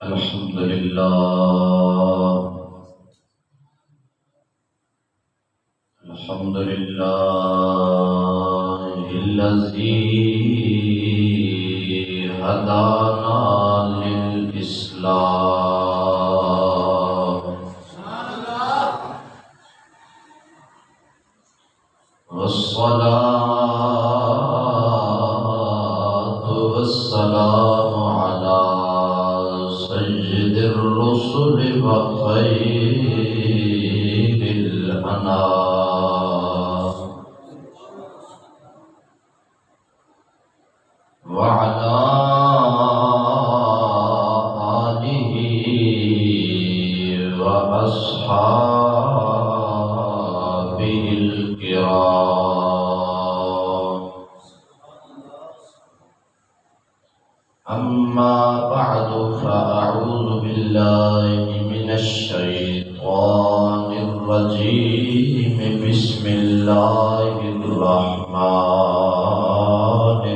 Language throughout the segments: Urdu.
الحمد لله الحمد لله الذي هدانا للإسلام والصلاة والسلام على سيد الرسل وخير الأنام وعلى آله وأصحابه الكرام أما بعد فأعوذ بالله من الشيطان الرجيم بسم الله الرحمن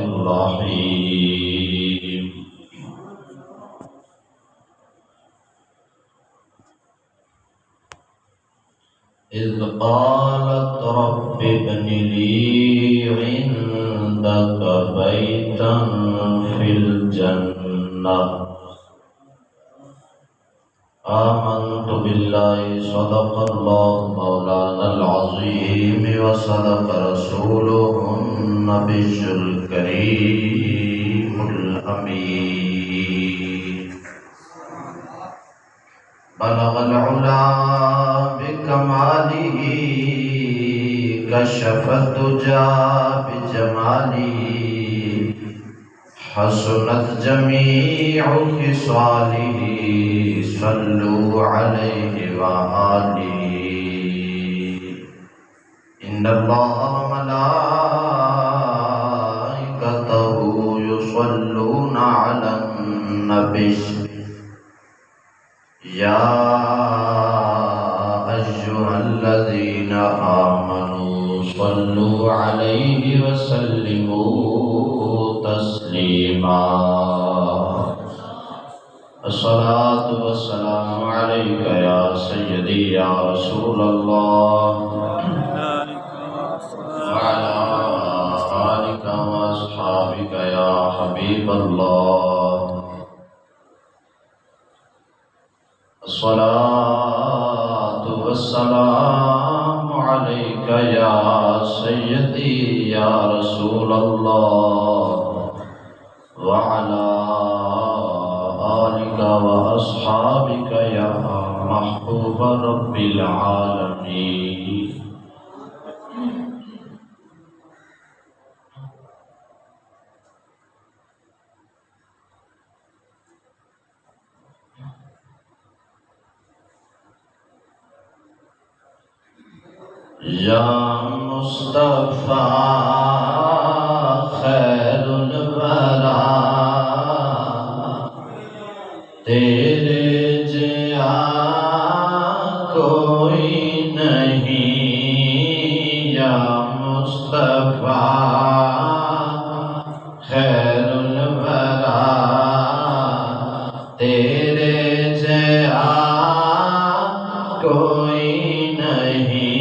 الرحيم إذ قالت رب ابن لي عندك بيتا في الجنة آمنت بالله صدق الله مولانا العظيم وصدق رسوله النبي الكريم الأمين بلغ العلا بكماله كشف الدجى بجماله حسنت جميع خصاله صلوا عليه وآله إن الله وملائكته يصلون على النبي يا أيها الذين آمنوا صلوا عليه وسلموا تسليما الصلاة والسلام عليك يا سيدي يا رسول الله وعلى آلك وأصحابك يا حبيب الله الصلاة والسلام عليك يا سيدي يا رسول الله وعلى آلك وأصحابك يا محبوب رب العالمين یا مصطفیٰ خیر الورا تیرے جیا کوئی نہیں یا مصطفیٰ خیر الورا تیرے جیا کوئی نہیں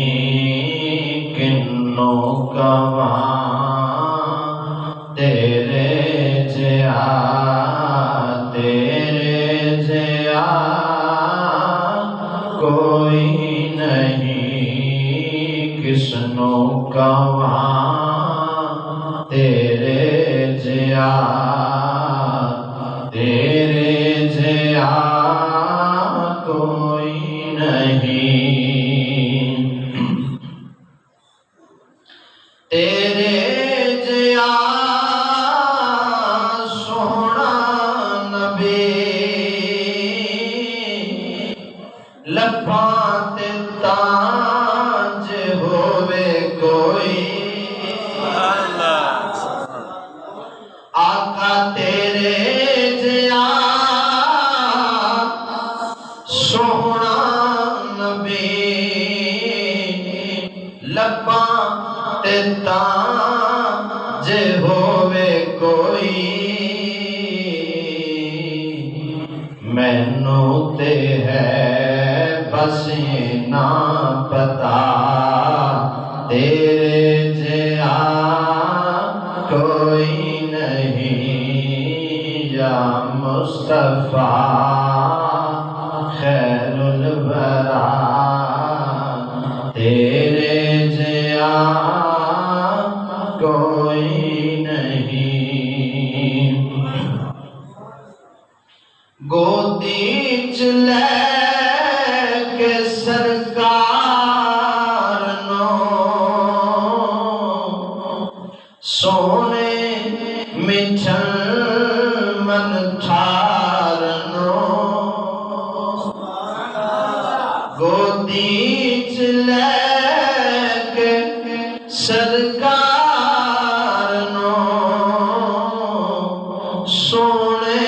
تیرے جیا کوئی نہیں کسنو کواں تیرے جیا کوئی نہیں تیرے جیا سونا نبی لباں تے تاج ہووے کوئی آقا تیرے جیا سونا نبی لباں تے تاج ہووے کوئی مینوں تے ہے بس یہ نہ پتا تیرے جیا کوئی نہیں یا مصطفیٰ خیر الورا تیرے جیا کوئی نہیں گودی چ لے کے سرکار نو سونے مٹھن من ٹھار نو گودی چ لے کے سرکار نو سونے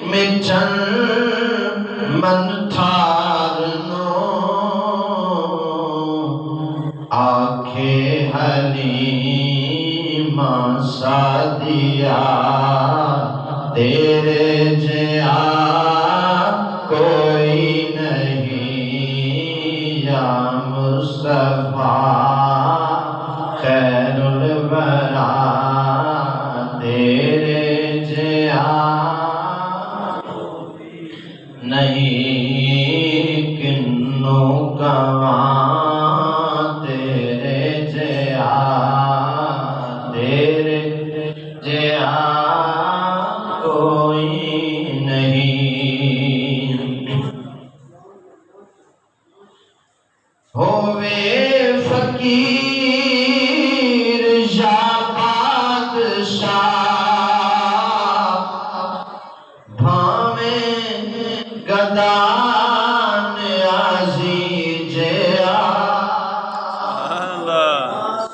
مٹھن من ٹھار نو آنکھیں حلیمہ سعدیہ تیرے جیا کوئی نہیں یا مصطفیٰ خیر الورا تیرے جیا نہیں کنوں کواں تیرے جیا کوئی نہیں ہووے فقیر یا بادشاہ بھاویں گدا نیازی جیا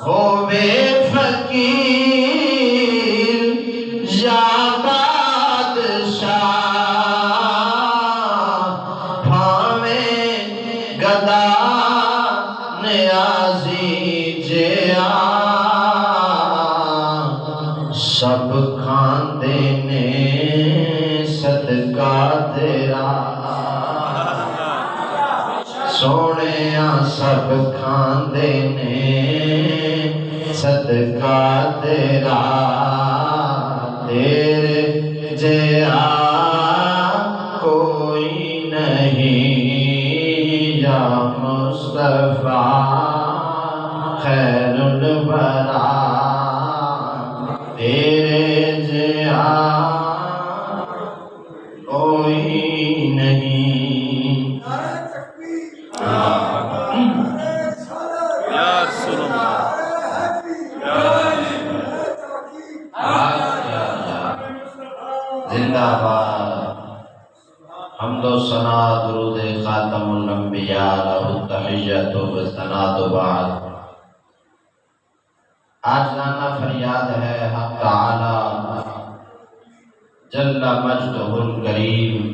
ہووے فقیر یا بادشاہ بھاویں گدا نیازی جیا سب کھاندے نے صدقہ تیرا سونیا سب کھاندے نے صدقہ تیرا تیرے جیا کوئی نہیں یا مصطفیٰ خیر الورا تیرے جیا کوئی نہیں یا رسول اللہ زندہ باد حمد و ثنا درود خاتم الانبیاء لہ التحیۃ و ثناء بعد آج لانا فریاد ہے حق تعالی جل مجدہ الکریم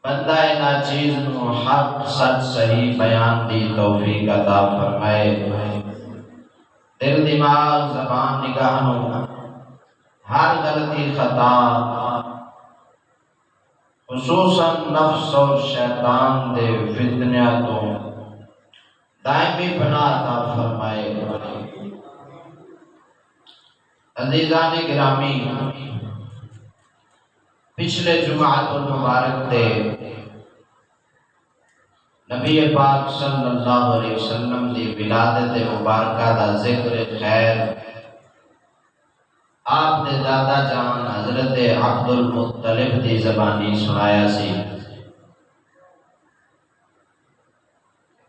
بندہ ناچیز نو حق سچ صحیح بیان دی توفیق عطا فرمائے دل دماغ زبان نگاہ نو ہر غلطی خطا خصوصاً نفس اور شیطان دے فتنہ تو دائمی پناہ عطا فرمائے عزیزان گرامی پچھلے جمعۃ المبارک تے نبی پاک صلی اللہ علیہ وسلم دی ولادت مبارکہ دا ذکر خیر آپ نے دادا جان حضرت عبد المطلب دی زبانی سنایا سی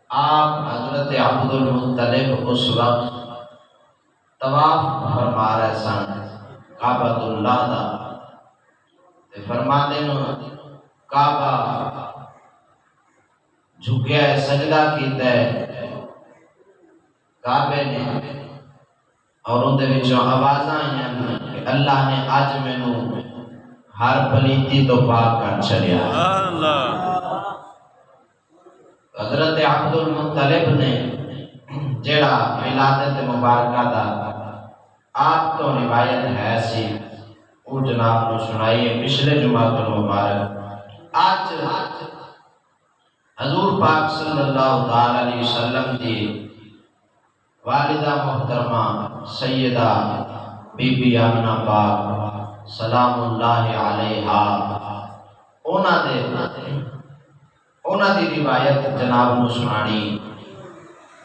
آپ حضرت عبد المطلب اس وقت طواف فرما رہے سن کعبۃ اللہ دا فرما دین کعبہ جھکیا ہے سجدہ کیتا ہے کعبے نے اور ان دے وچوں آوازاں آئیاں کہ اللہ نے اج مینوں ہر پلیتی تو پاک کر چھڑیا حضرت عبد المطلب نے جڑا ولادت مبارکہ دا آپ تو روایت ہے سی وہ جناب کو سنائیے پچھلے جمعہ المبارک۔ آج حضور پاک صلی اللہ تعالی علیہ وسلم کی والدہ محترمہ سیدہ بی بی آمنہ پاک سلام اللہ علیہا اونا دی روایت جناب نو سنانی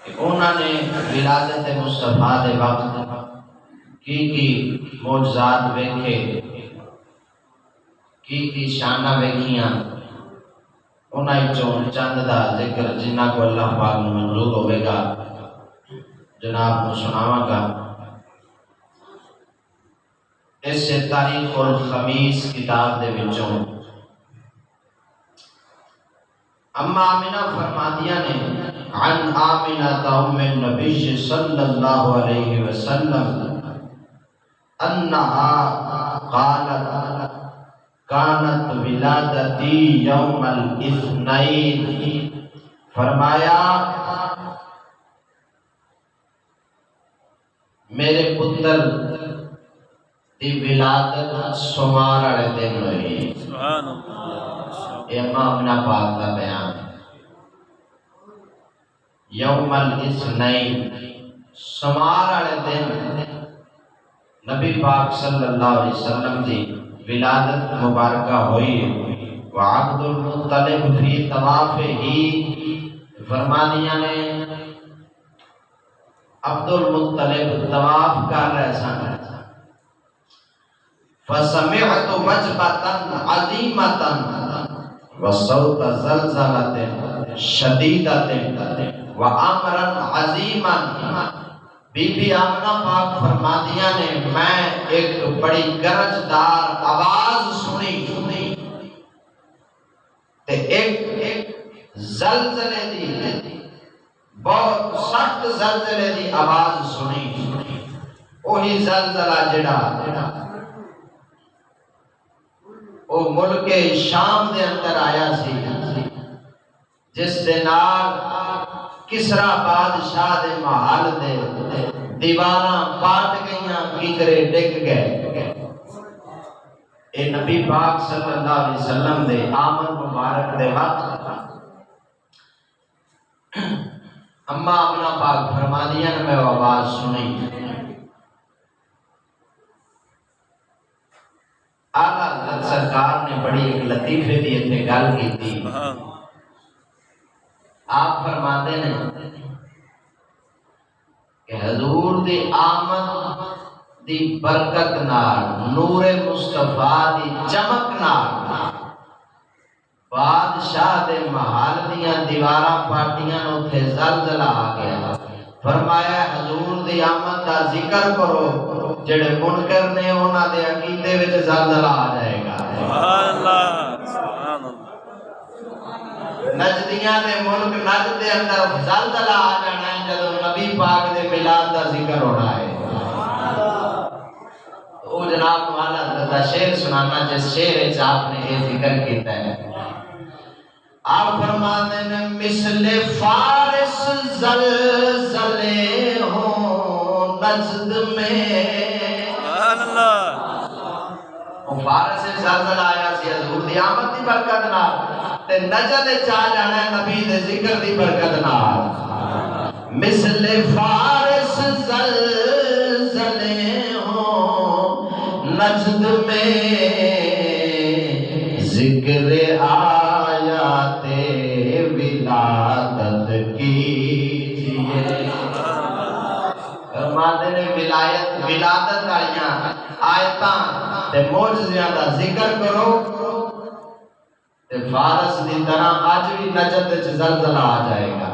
کہ اونا نے ولادت مصطفیٰ دے وقت کی معجزات ویکھے، کی شانہ ویکھیاں، اونا چون چند دا ذکر جنہ کو اللہ پاک منظور ہوئے گا جناب کو سناواں گا۔ اس سے تاریخ الخمیس کتاب دے وچوں اما آمنہ فرمادیاں نے عن آمنہ ام النبی صلی اللہ علیہ وسلم انہا قالت کانت ولادتی یوم الاثنین، فرمایا میرے پتر دی ولادت سومار والے دن ہوئی۔ سبحان اللہ، یہ اماں آمنہ پاک کا بیان ہے۔ یوم الاثنین، سومار والے دن نبی پاک صلی اللہ علیہ وسلم دی ولادت مبارکہ ہوئی۔ وعبد المطلب فی طوافہ، فرمانیاں نے عبد المطلب طواف کر رہے سن، فسمعت وجبتا عظیمتا وصوت زلزلة شدیدة وامرا عظیما، بی بی آمنہ پاک فرمادیاں نے میں ایک بڑی گرجدار آواز سنی تے ایک زلزلے دی، بہت سخت زلزلے دی آواز سنی۔ وہی زلزلہ جڑا وہ ملک شام دے اندر آیا سی، جس دے نال کسرا بادشاہ دے محل دے دیواراں پاٹ گئیاں، کیکرے ڈگ گئے۔ اے نبی پاک صلی اللہ علیہ وسلم دے آمد مبارک دے وقت اما آمنہ پاک فرمانیاں نے میں آواز سنی۔ اعلیٰ حضرت سرکار نے بڑی ایک لطیفے دی اتنے گل کی تھی۔ آپ فرماتے ہیں کہ حضور دی آمد دی برکت نال، نور مصطفیٰ دی چمک نال بادشاہ دے محل دیاں دیواراں پاٹیاں نو تھے زلزلہ آ گیا۔ فرمایا حضور دی آمد دا ذکر کرو، جڑے منکر نے انہاں دے عقیدے وچ زلزلہ آ جائے گا۔ سبحان اللہ، سبحان اللہ۔ نجدیاں دے ملک نجد دے اندر زلزلہ آ جانا ہے جدوں نبی پاک دے میلاد دا ذکر ہونا ہے۔ او جناب والا حضرت شعر سنانا جس شعر وچ آپ نے یہ ذکر کیتا ہے۔ آپ فرماتے ہیں مثل فارس زلزلے ہوں نجد میں، فارس سے زلزلہ آیا سی حضور دی آمد دی برکت نال، تے نجد چاہ جانا ہے نبی دے ذکر دی برکت نال۔ مثل فارس زلزلے ہوں نجد میں، ذکر آیات ولادت کیجئے۔ فرماتے نے ولادت والیاں آیتاں تے معجزیاں دا ذکر کرو تے فارس دی طرح آج بھی نجد وچ زلزلہ آ جائے گا۔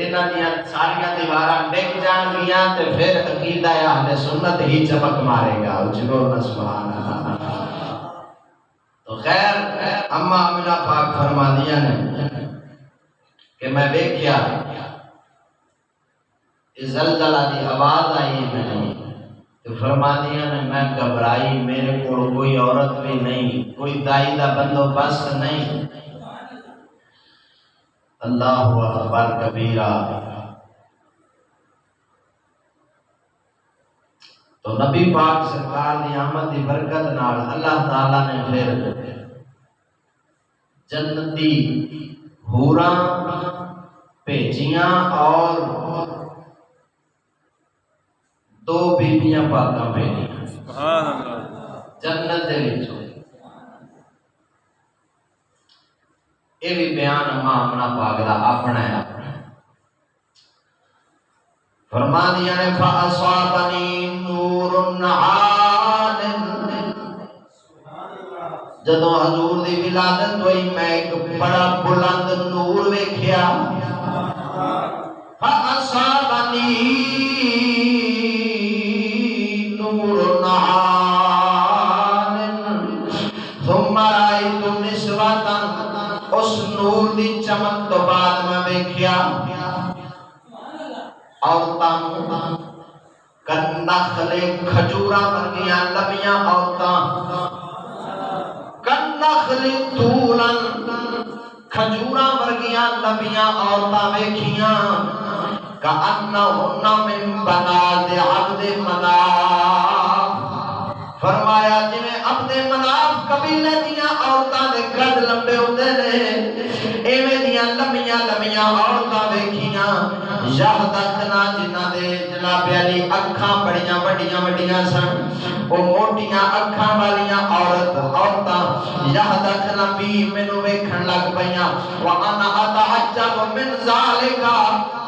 انہاں دیاں ساریاں دیواراں ڈگ جان گیاں تے پھر عقیدہ اہل سنت ہی چمک مارے گا۔ اجبو سبحان اللہ۔ تو خیر اما آمنہ پاک فرمادیاں نے کہ میں دیکھیا زلزلہ دی آواز آئی میں، تو فرمادیاں نے میں گھبرائی، میرے کو کوئی عورت بھی نہیں، کوئی دائی دا بندوبست نہیں۔ اللہ اکبر کبیرہ۔ تو نبی پاک سرکار دی آمد دی برکت نال اللہ تعالیٰ نے پھر جنتی حوراں بھیجیاں اور دو بیبیاں پاکاں بھیجیاں سبحان اللہ جنت دے وچوں۔ یہ بھی بیان آمنہ پاک دا اپنا ہے فرما دیا نے فَأَصَابَنِي نُورٌ عَالٍ، جدوں حضور دی ولادت ہوئی میں ایک بڑا بلند نور ویکھیا۔ فَأَصَابَنِي نُورٌ عَالٍ ثُمَّ رَأَيْتُ نِسْوَةً، اس نور دی چمک تو بعد میں ویکھیا عورتاں کنخل کھجوراں ورگیاں لمیاں عورتاں، کنخل طولاً کھجوراں ورگیاں لمیاں عورتاں ویکھیاں، کأنہن من بنات عبد مناف، فرمایا جویں عبد مناف قبیلے دیاں عورتاں دے قد لمبے ہوندے نے، ایویں دیاں لمیاں لمیاں عورتاں ویکھیاں، یہدخنا جنہاں دے جناب علی اکھاں بڑیاں وڈیاں وڈیاں سن، وہ موٹیاں اکھاں والیاں عورتاں یہدخنا بھی مینوں ویکھن لگ پیاں، وانا اتعجب من ذالک،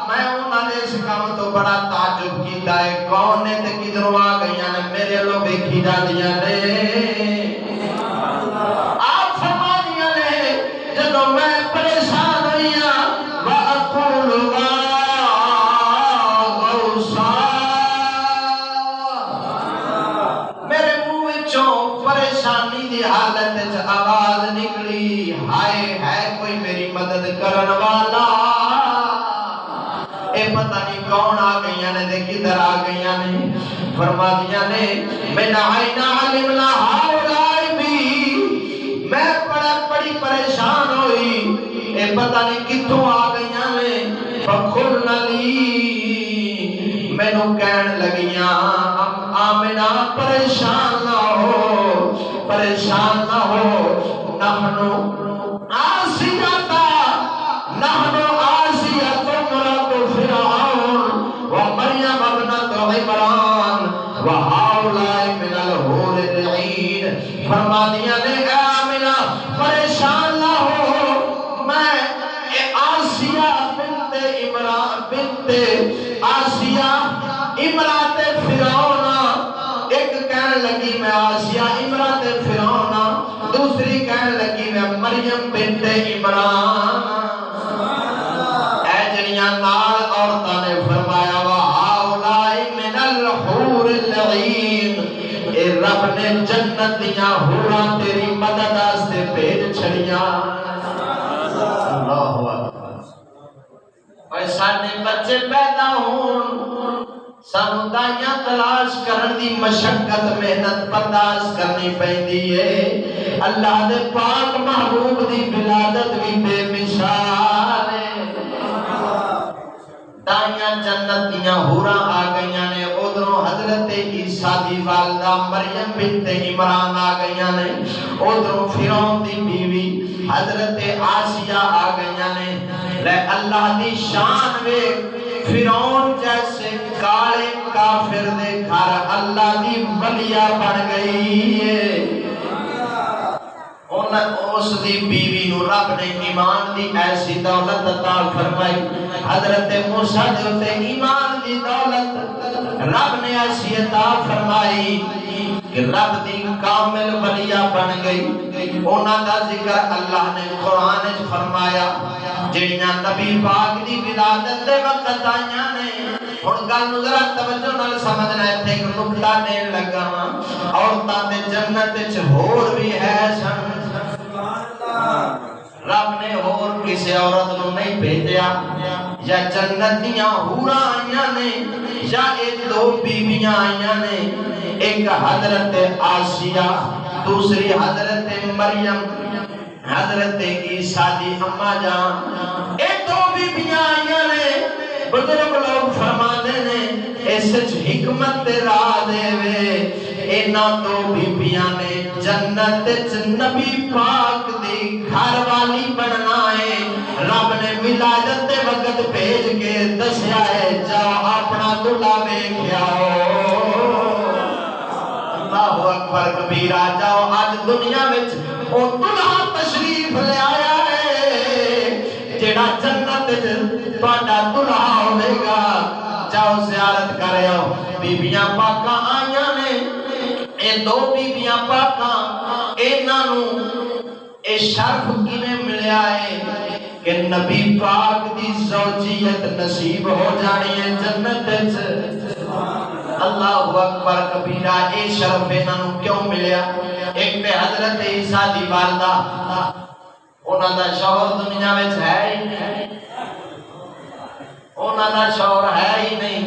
میں انہاں دے اس کام تو بڑا تعجب کیتا ہے، کون نے تے کدھروں آ گئیاں نے میرے لو ویکھی جاندیاں نے۔ آپ فرما دیاں نے جدوں میں پریشان ہوئیاں وَأَقُولُ میرے منہ وچوں پریشانی دی حالت وچ آواز نکلی، ہائے ہے کوئی میری مدد کرن والا، اے پتہ نہیں کون آ گئیاں نے تے کدھر آ گئیاں نے۔ فرما دیاں نے من عین علمنا ہؤلاء بھی، میں بڑی پریشان ہوئی، اے پتہ نہیں کتھوں آ گئیاں نے۔ فقلن لی، مینوں کہن لگیاں آمنہ پریشان نہ ہو، پریشان نہ ہو، نحنو آسیاتا، نحنو آسیت امرأت فرعون ومریم ابنت عمران وہؤلاء من الحور العین، فرما دیا نے اے آمنہ پریشان نہ ہو، میں آسیہ بنت عمران بنت آسیہ امرات فرعون، ایک کہنے لگی میں آسیہ امرات فرعون، دوسری کہنے لگی میں مریم بنت عمران۔ اے جنیاں نال عورتاں نے فرمایا وَهَؤْلَاءِ مِنَ الْحُورِ الْعِينِ، اے رب نے جنت دیاں حوراں تیری مدد واسطے بھیج چھڑیاں۔ اللہ اکبر۔ اور ساڈے بچے پیدا ہون، سانوں دائیاں تلاش کرن دی مشقت محنت برداشت کرنی پیندی ہے، اللہ دے پاک محبوب دی ولادت بھی بے مثال ہے۔ دائیاں جنت دیاں حوراں آ گئیاں نے، ادھروں حضرت عیسیٰ دی والدہ مریم بنت عمران آ گئیاں نے، ادھروں فرعون دی بیوی حضرت آسیہ آ گئیاں نے۔ لے اللہ دی شان وے، فرعون جیسے کالے کافر دے گھر اللہ دی ولیہ بن گئی ہے۔ اس دی بیوی نو رب نے ایمان دی ایسی دولت عطا فرمائی، حضرت موسیٰ دے تے ایمان دی دولت رب نے ایسی عطا فرمائی کہ رب دی کامل ولیہ بن گئی۔ انہاں دا ذکر اللہ نے قرآن وچ فرمایا، جڑیاں نبی پاک دی ولادت دے وقت آئیاں نے۔ ہن گل نوں ذرا توجہ نال سمجھنا، ایتھے ایک نکتہ دین لگا ہاں، عورتاں دے جنت وچ ہور بھی ہے سن۔ رب نے اور کسی عورت نو نہیں بھیجیا، یا جنت دیاں حوراں آئیاں نے، یا ایک دو بیویاں آئیاں نے، ایک حضرت آسیہ، دوسری حضرت مریم، حضرت عیسیٰ دی اماں جان، ایک دو بیویاں آئیاں نے، بزرگ لوگ فرماتے نے اس حکمت تے راہ دے وے اینا دو بیبیاں نے جنت وچ نبی پاک دی گھر والی بننا ہے رب نے ولادت دے وقت بھیج کے دسیا ہے جاؤ اپنا دلہا ویکھیا اللہ اکبر کبیرہ جاؤ آج دنیا وچ او دلہا تشریف لے آیا ہے جیڑا جنت وچ تہاڈا دلہا ہوے گا جاؤ زیارت کرو بیبیاں پاکاں آئیاں نے اے دو بیبیاں پاکاں انہاں نوں اے شرف کیویں ملیا ہے کہ نبی پاک دی زوجیت نصیب ہو جانی ہے جنت وچ اللہ اکبر کبیرہ اے شرف انہاں نوں کیوں ملیا ایک تے حضرت عیسیٰ دی والدہ انہاں دا شوہر دنیا وچ ہے ہی نہیں انہاں دا شوہر ہے ہی نہیں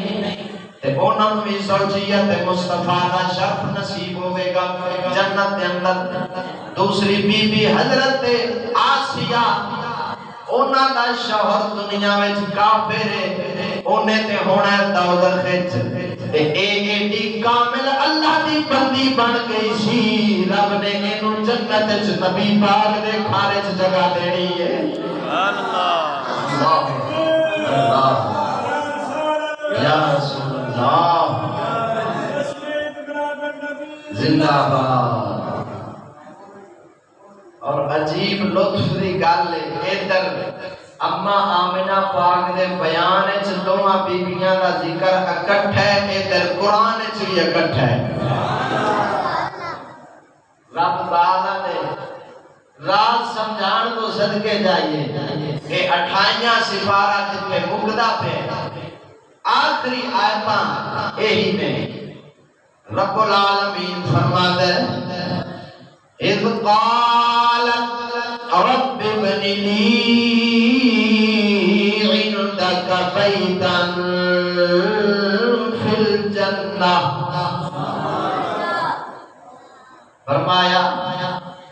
تے انہاں نوں بھی زوجیت مصطفیٰ دا شرف نصیب ہوے گا جنت دے اندر دوسری بی بی حضرت آسیہ انہاں دا شوہر دنیا وچ کافر ہے انہیں تے ہونا ہے دوزخ تے ایڈی کامل اللہ دی بندی بن گئی سی رب نے اینو جنت وچ نبی پاک دے کھانے وچ جگہ دینی ہے سبحان اللہ اللہ یا رسول اللہ زندہ باد اور عجیب لطف دی گل ہے ادھر اما آمنہ پاک دے بیان وچ دوواں بیبییاں دا ذکر اکٹھا ہے ادھر قرآن وچ بھی اکٹھا ہے رب تعالیٰ نے راز سمجھان تو صدقے جائیے کہ 28 سپارہ جتنے مقدہ پہ آخری آیتاں یہی نے رب العالمین فرماتا ہے اذ قالت رب ابن لي عندك بيتا في الجنة فرمایا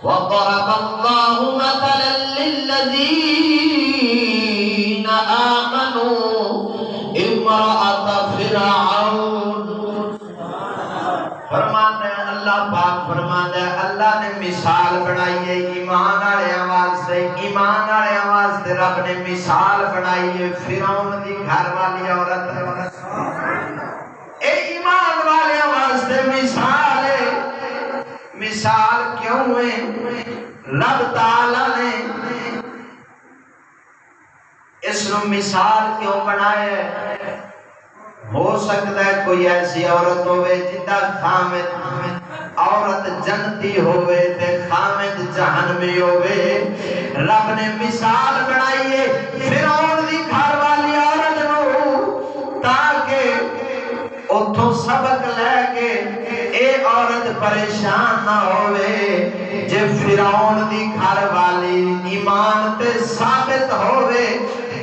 وضرب الله مثلا للذين آمنوا امرأة فرعون فرماتا ہے اللہ پاک فرماتا ہے اللہ نے مثال بنائی ہے ایمان والے واسطے رب نے مثال بنائی ہے فرعون دی گھر والی عورت اے ایمان والے واسطے مثال ہے مثال کیوں ہے رب تعالی نے اس نو مثال کیوں بنایا ہے ہو سکتا ہے کوئی ایسی عورت ہوئے جدہ خامد عورت جنتی ہوئے تے خامد جہنمی ہوئے رب نے مثال بنائیے فرعون دی گھر والی عورت نو تاکہ اتھوں سبق لے کے اے عورت پریشان نہ ہوئے جے فرعون دی گھر والی ایمان تے ثابت ہوئے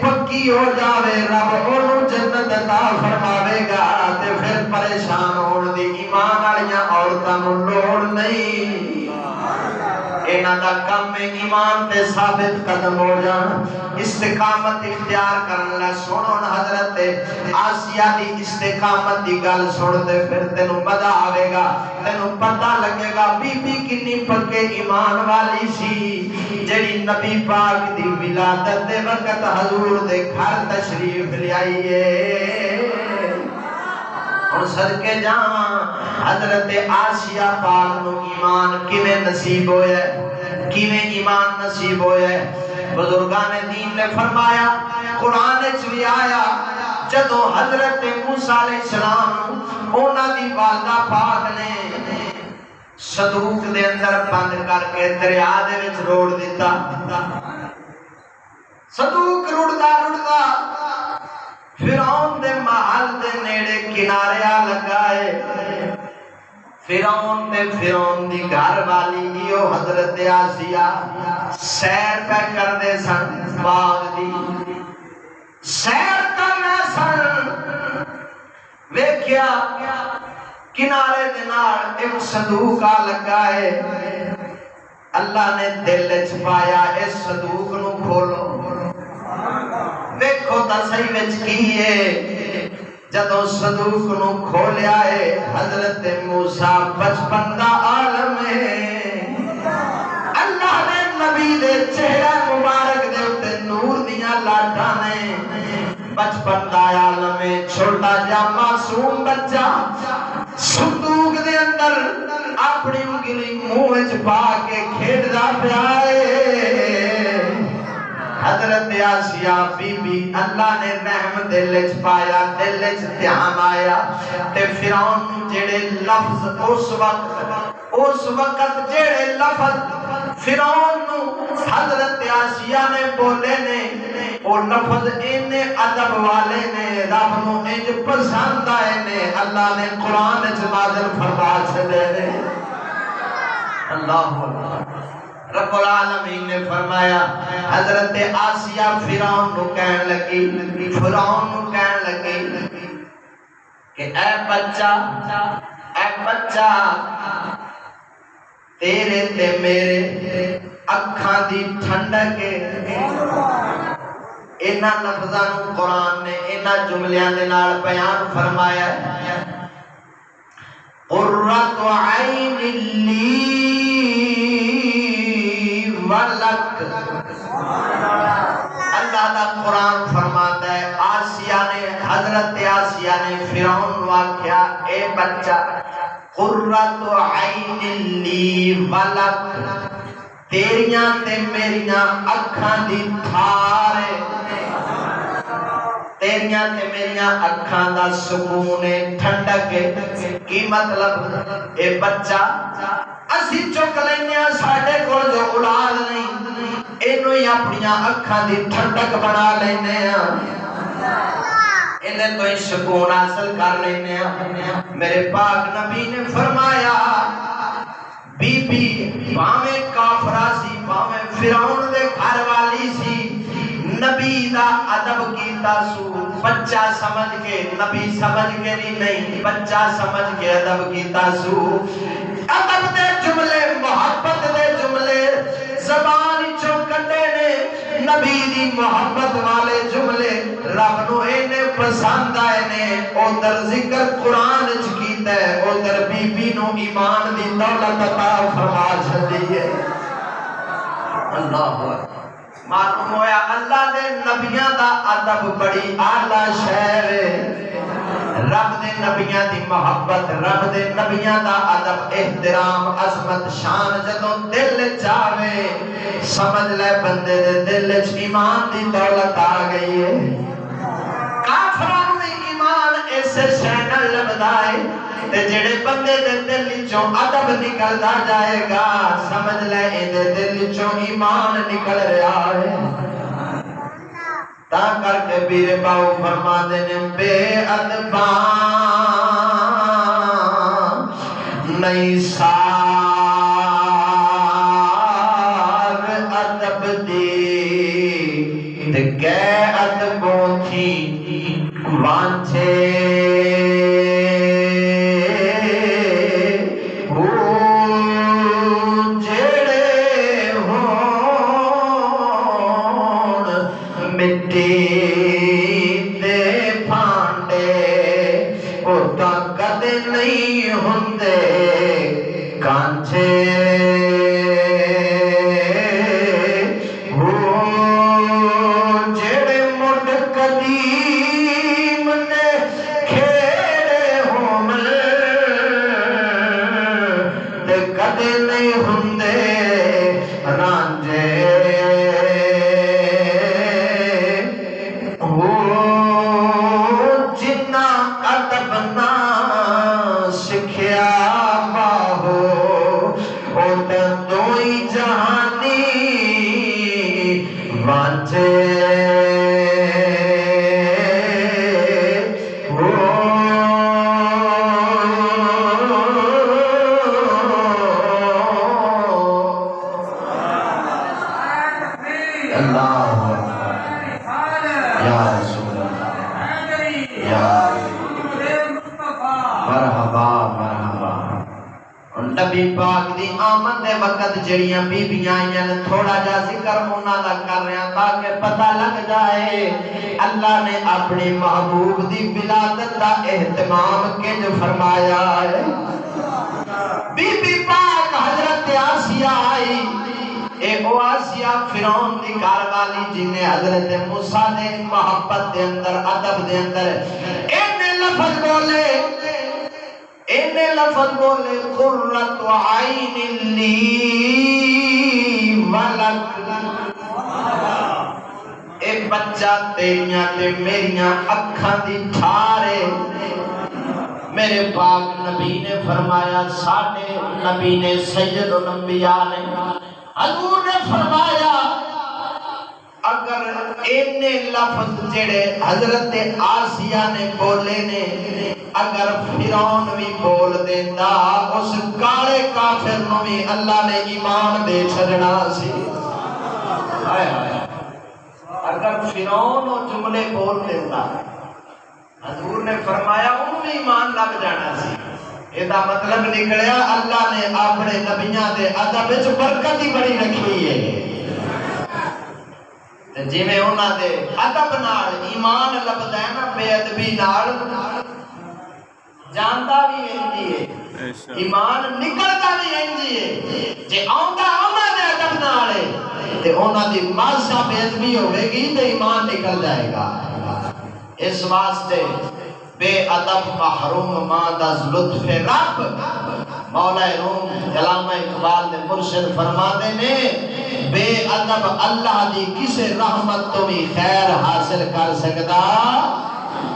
پکی ہو جاوے رب انہوں جنت عطا فرماوے گا تے پھر پریشان ہون دی ایمان والیاں عورتاں نوں لوڑ نہیں انہاں دا کم میں ایمان تے ثابت قدم ہو جان استقامت اختیار کرنا سنن حضرت آسیہ دی استقامت دی گل سن تے پھر تینوں مزہ آوے گا تینوں پتہ لگے گا بی بی کتنی پکے ایمان والی سی جڑی نبی پاک دی ولادت دے وقت حضور دے گھر تشریف لے آئی ہے اور صدقے جاواں حضرت آسیہ پاک نو ایمان کیویں نصیب ہویا کیویں ایمان نصیب ہویا بزرگان دین نے فرمایا قرآن وچ بھی آیا جدوں حضرت موسیٰ علیہ السلام انہاں دی والدہ پاک نے صندوق دے اندر بند کر کے دریا دے وچ روڑ دیتا صندوق رڑدا رڑدا فرعون دے محل دے نیڑے کنارے آ لگائے فرعون تے فرعون دی گھر والی ایو حضرت آسیہ سیر پہ کر دے سن باغ دی سیر کرنے سن ویکھیا کنارے دے نال ایک صندوق آ لگائے اللہ نے دل وچ پایا اس صندوق نو کھولو دیکھو تا صحیح وچ کی ہے جدوں صدوق نو کھولیا ہے حضرت موسیٰ بچپن دا عالم ہے اللہ نے نبی دے چہرہ مبارک دے اتے نور دیاں لاٹاں نے بچپن دا عالم ہے چھوٹا جا معصوم بچہ صندوق دے اندر اپنی انگلی منہ وچ پا کے کھیڈدا پیا ہے حضرت آسیہ بی بی اللہ نے رحم دل وچ پایا دل وچ دھیان آیا تے فرعون جڑے لفظ اس وقت جڑے لفظ فرعون نو حضرت آسیہ نے بولے نے وہ لفظ اینے ادب والے نے رب نو انج پسند آئے نے اللہ نے قرآن وچ نازل فرما چھڈے نے اللہ اکبر رب العالمین نے فرمایا حضرت آسیہ فرعون نو کہن لگی کہ اے بچہ تیرے تے میرے اکھاں دی ٹھنڈک انہاں لفظاں نو قرآن نے انہاں جملیاں دے نال بیان فرمایا قرۃ عین لی ولک اللہ دا قرآن فرماتا ہے آسیہ نے حضرت آسیہ نے فرعون نو آکھیا اے بچہ قرۃ عین لی ولک تیریاں تے میریاں اکھاں دی ٹھار تیریاں تے میریاں اکھاں دا سکون ٹھنڈک کی مطلب اے بچہ اسی چک لینے ساڈے کول جو اولاد نہیں اینو ہی اپنی اکھاں دی ٹھنڈک بنا لینے انہیں تو ہی سکون حاصل کر لینے میرے پاک نبی نے فرمایا بی بی باویں کافرہ سی باویں فرعون دے گھر والی سی نبی دا ادب کیتا سو بچہ سمجھ کے نبی سمجھ کے نہیں بچہ سمجھ کے ادب کیتا سو ادب دے جملے محبت دے جملے زبان چوں کڈے نے نبی دی محبت والے جملے رب نو اینے پسند آئے نے ادھر ذکر قرآن وچ کیتا ہے ادھر بی بی نو ایمان دی دولت عطا فرما چھڈی ہے اللہ اکبر معلوم ہویا اللہ دے نبیاں دا ادب بڑی اعلیٰ شے رب دے نبیاں دی محبت رب دے نبیاں دا ادب احترام عظمت شان جدوں دل چاہے سمجھ لے بندے دے دل وچ ایمان دی دولت آ گئی ہے کافراں نوں ایمان ایسے شے نال لبدا ہے تے جڑے بندے دے دل وچوں ادب نکلدا جائے گا سمجھ لے اے دل وچوں ایمان نکل رہا ہے تا کر کے بیر باو فرما دینے بے ادباں نہیں سار ادب دی تے گے ادبوں تھی وانچے نبی پاک دی آمد دے وقت جڑیاں بیبیاں آئیاں تھوڑا جا ذکر انہاں دا کر رہے ہیں تاکہ پتہ لگ جائے اللہ نے اپنی محبوب دی ولادت دا اہتمام کنج فرمایا ہے۔ بی بی پاک حضرت آسیہ آئی، اے او آسیہ فرعون دی گھر والی جن نے حضرت موسیٰ دے محبت دے اندر ادب دے اندر لفظ بولے قرۃ عین لی ولک، اے بچہ تیریاں تے میریاں اکھاں دی ٹھارے۔ میرے پاک نبی نے فرمایا، ساڑھے نبی نے سید الانبیاء نے حضور نے فرمایا اگر اینے لفظ جڑے حضرت آسیہ نے بولے نے اگر فرعون بھی بول دیتا اس کالے کافر نو بھی اللہ نے ایمان دے چھڑنا سی۔ اگر فرعون وہ جملے بول دیتا حضور نے فرمایا ان میں ایمان لگ جانا سی۔ یہ مطلب نکلیا اللہ نے اپنے نبیاں دے ادب وچ برکت ہی بڑی رکھی ہے، جی میں انہاں دے ادب نال ایمان لبدا ہے نا، بے ادبی نال جاندا بھی انجی ہے، ایمان نکلدا بھی انجی ہے۔ جے آندا انہاں دے ادب نال ہے تے انہاں دی ماسا بے ادبی ہوے گی تے ایمان نکل جائے گا۔ اس واسطے بے ادب محروم مانداز لطف رب، مولا روم علامہ اقبال نے مرشد فرماتے نے بے ادب اللہ دی کسے رحمت تو بھی خیر حاصل کر سکتا،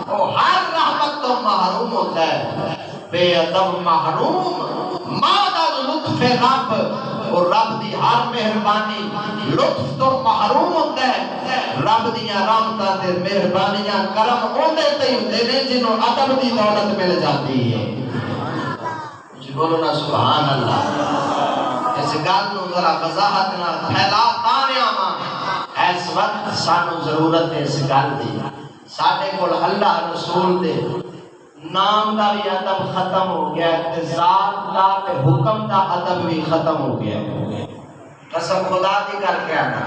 وہ ہر رحمت تو محروم ہوتا ہے۔ بے ادب محروم مانداز لطف رب، اور رب دی ہر مہربانی لطف تو محروم ہوتا ہے۔ رب دیاں رحمتاں تے مہربانیاں کرم اوندے تے ہوندے نے جنوں ادب دی دولت مل جاتی ہے۔ بولو نا سبحان اللہ۔ اس گل نوں ذرا وضاحت نال پھیلا تانیا وا، اس وقت سانو ضرورت ہے اس گل دی۔ ساڈے کول اللہ رسول دے نام دا بھی ادب ختم ہو گیا ہے، ذات دا تے حکم دا ادب بھی ختم ہو گیا ہے۔ قسم خدا دی کر کے آنا،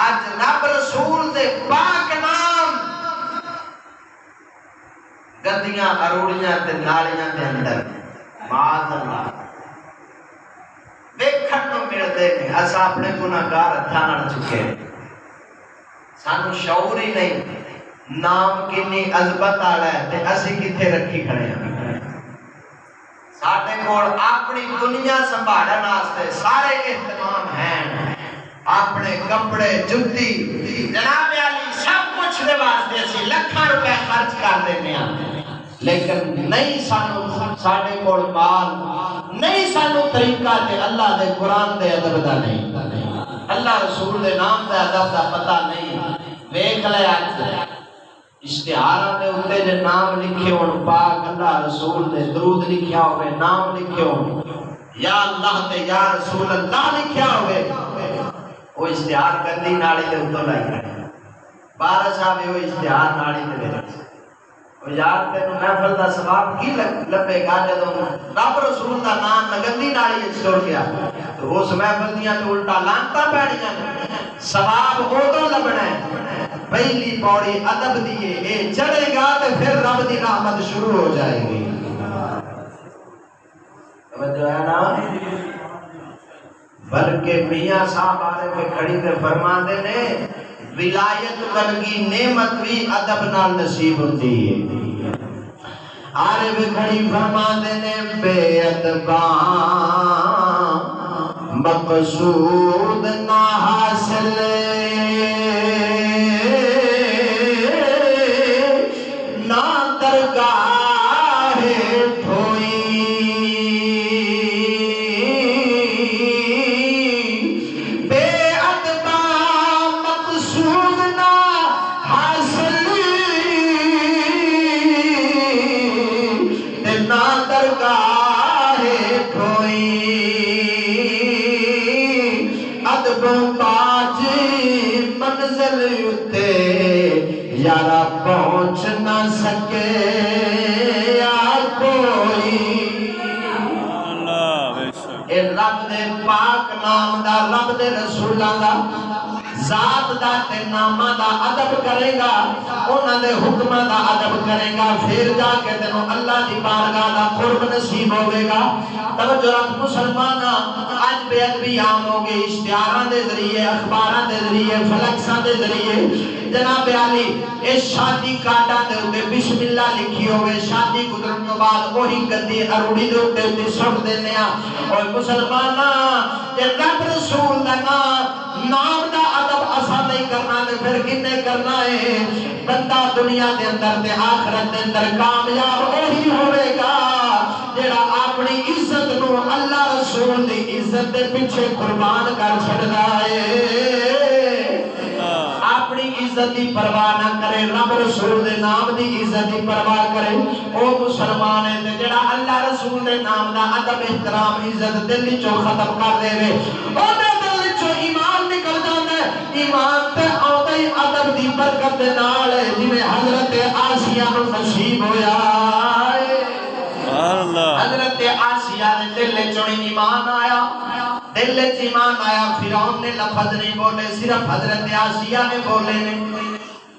آج رب رسول دے پاک نام گندیاں اروڑیاں تے نالیاں دے اندر معاذ اللہ دیکھن نوں ملدے نے۔ اساں اپنے گناہگار ہتھاں نال چکے، سانو شعور ہی نہیں نام کنی عظمت والا ہے تے اسی کتھے رکھی کھڑے ہیں۔ ساڈے کول اپنی دنیا سنبھالن واسطے سارے اہتمام ہیں، اپنے کپڑے جُتی جناب علی سب کچھ دے واسطے اسی لکھاں روپے خرچ کر دینے ہیں، لیکن نہیں سانو ساڈے کول مال نہیں، سانو طریقہ تے اللہ دے قرآن دے ادب دا نہیں، اللہ رسول دے نام دے ادب دا پتہ نہیں۔ ویکھ لے اج اشتہاراں دے اوتے جے نام لکھے ہون پاک اللہ رسول دے درود لکھیا ہوئے، نام لکھے ہون یا اللہ تے یا رسول اللہ لکھیا ہوئے، وہ اشتہار گندی نالی دے اوتوں لائی کھڑے۔ بارہ صاحب وہ اشتہار نالی دے وچ او یار تینوں محفل دا ثواب کی لبے گا جدوں رب رسول دا نام گندی نالی وچ چھوڑ گیا تو اس محفل دیاں تے الٹا لعنتاں پیڑیاں نے۔ ثواب اودوں لبنا ہے پہلی پوڑی ادب دیے، اے چڑھے گا تے پھر رب دی رحمت شروع ہو جائے گی۔ توجہ ہے نا؟ بلکہ میاں صاحب آنے پہ کھڑی تے فرماندے نے ولایت ورگی نعمت بھی ادب نال نصیب ہوتی ہے۔ آنے پہ کھڑی فرماندے نے بے ادباں مقصود نہ حاصل نہ درگاہ دھوئی، بے ادبا مقصود نہ حاصل نہ درگاہ دھوئی، ادب باج منزل اتے یارا پہنچ نہ سکے یا کوئی۔ پاک نام دا رب دے رسولاں دا ذات دا تے نامہ دا ادب کرے گا انہاں دے حکماں دا ادب کرے گا پھر جا کے تینوں اللہ دی بارگاہ دا قرب نصیب ہوے گا توجہ رکھ مسلماناں اج بے ادبی عام ہو گئی اشتہاراں دے ذریعے اخباراں دے ذریعے فلیکساں دے ذریعے جناب علی اس شادی کارڈاں دے اوتے بسم اللہ لکھی ہوے شادی گزرن تو بعد وہی گدی اروڑی دے اوتے سٹ دینے آ اور مسلماناں تے رب رسول دا نام دا ادب اساں نہیں کرنا تے پھر کنے کرنا ہے بندہ دنیا دے اندر تے آخرت دے اندر کامیاب وہی ہوے گا جڑا اپنی عزت نو اللہ رسول دی عزت دے پیچھے قربان کر چھڑدا ہے اپنی عزت دی پرواہ نہ کرے رب رسول دے نام دی عزت دی پرواہ کرے او مسلمان ہے تے جڑا اللہ رسول دے نام دا ادب احترام عزت دل وچوں ختم کر دے وے او دے دل وچوں ایمان نکل جاندا ہے ایمان تے اوندا ہی ادب دی برکت دے نال جویں حضرت آسیہ نو نصیب ہویا ہے حضرت آسیہ دے دل وچوں ایمان آیا دل وچ ایمان آیا فرعون نے لفظ نہیں بولے صرف حضرت آسیہ نے بولے نے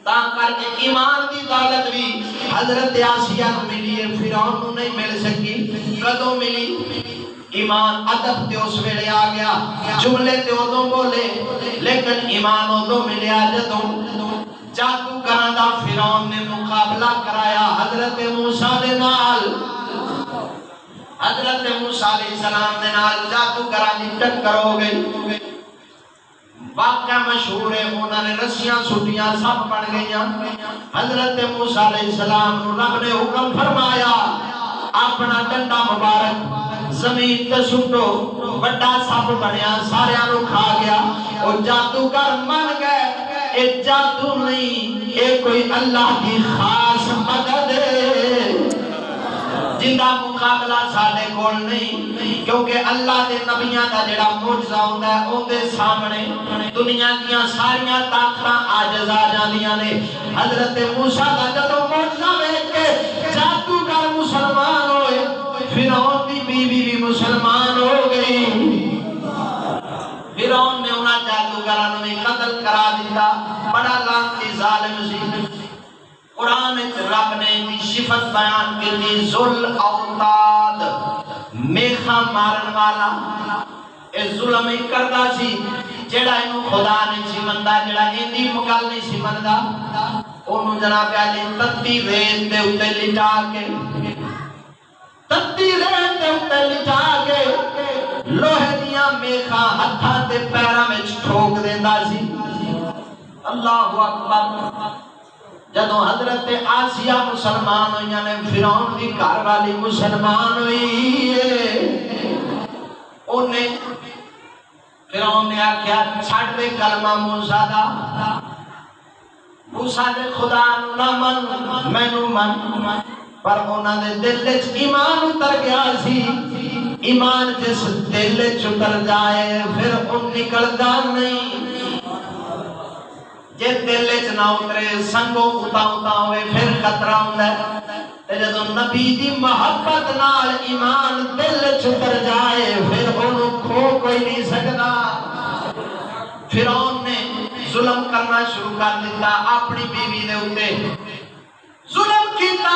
تا کر کے ایمان دی دولت بھی حضرت آسیہ نو ملی ہے فرعون نو نہیں مل سکی کدوں ملی ایمان ادب تے اس ویلے آ گیا جملے تے ادوں بولے لیکن ایمان ادوں ملیا جدوں جادو کرن دا فرعون نے مقابلہ کرایا حضرت موسیٰ دے نال حضرت موسیٰ علیہ السلام دے نال جادو کرن دی ٹکر ہو گئی واقعہ مشہور ہے انہوں نے رسیاں سٹیاں سب بن گئیاں حضرت موسیٰ علیہ السلام رب نے حکم فرمایا اپنا ڈنڈا مبارک زمین تے سٹو بڑا سب بنیا سارے نو کھا گیا اور جادوگر من گئے اے جادو نہیں اے کوئی اللہ کی خاص مدد ہے جندا مقابلہ ساڈے کول نہیں کیونکہ اللہ دے نبیاں دا جڑا معجزہ ہوندا ہے اون دے سامنے دنیا دیاں ساریاں طاقتاں عاجز آ جاندیاں نے حضرت موسیٰ دا جدوں معجزہ ویکھ کے جادوگر مسلمان ہوئے فرعون دی بیوی بھی مسلمان ہو گئی فرعون نے انہاں جادوگراں نوں قتل کرا دتا بڑا لعنتی ظالم سی قرآن رب نے دی صفت بیان کی ذل اوتاد میخا مارن والا اے ظلم ہی کردا سی جڑا اینو خدا نہیں سی مندا جڑا ایندی گل نہیں سی مندا اونوں جناب علی تتی ریت دے اوتے لٹا کے تتی ریت دے اوتے لٹا کے لوہے دیاں میخاں ہتھاں تے پیراں وچ ٹھوک دیندا سی اللہ اکبر جدوں حضرت آسیہ مسلمان ہوئی نے فرعون دی گھر والی مسلمان ہوئی انہیں فرعون نے آکھیا چھڑ دے کلمہ موسیٰ دا موسیٰ دے خدا نو نہ من مینوں من پر انہاں دے دل وچ ایمان اتر گیا سی ایمان جس دل وچ اتر جائے پھر ان نکلدا نہیں جے دل وچ نہ اترے سنگو اتا ہوئے پھر خطرہ ہوندا ہے تے جدوں نبی دی محبت نال ایمان دل وچ اتر جائے پھر اونوں کھو کوئی نہیں سکدا فرعون نے ظلم کرنا شروع کر دیتا اپنی بیوی دے اوتے ظلم کیتا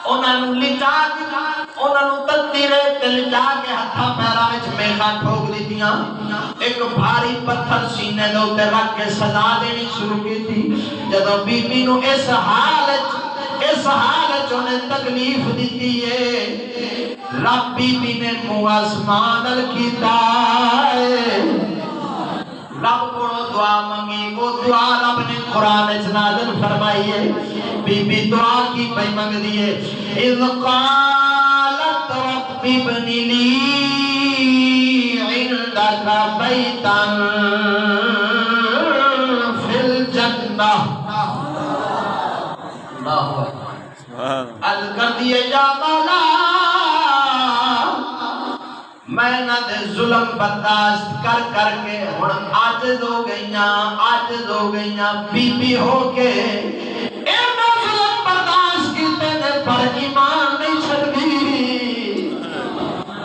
انہاں نوں لٹا دتا انہاں نوں تتی ریت تے لٹا کے ہتھاں پیراں وچ میخاں ٹھوک دتیاں ایک بھاری پتھر سینے دے اوتے رکھ کے سزا دینی شروع کیتی جدوں بی بی نوں اس حال وچ انہیں تکلیف دتی ہے رب بی بی نے منہ آسمان ال کیتا ہے رب کو دعا منگی وہ دعا رب نے قرآن وچ نازل فرمائی ہے بی بی دعا کی پئی منگ دیے اذ قالت رب ابن لی عندك بیتا فی الجنہ اللہ عز کر دیے یا مولا میں نہ دے ظلم برداشت کر کر کے ہن عاجز ہو گئیاں بی بی ہو کے اے میں ظلم برداشت کیتے نے پر ایمان نہیں چھڈی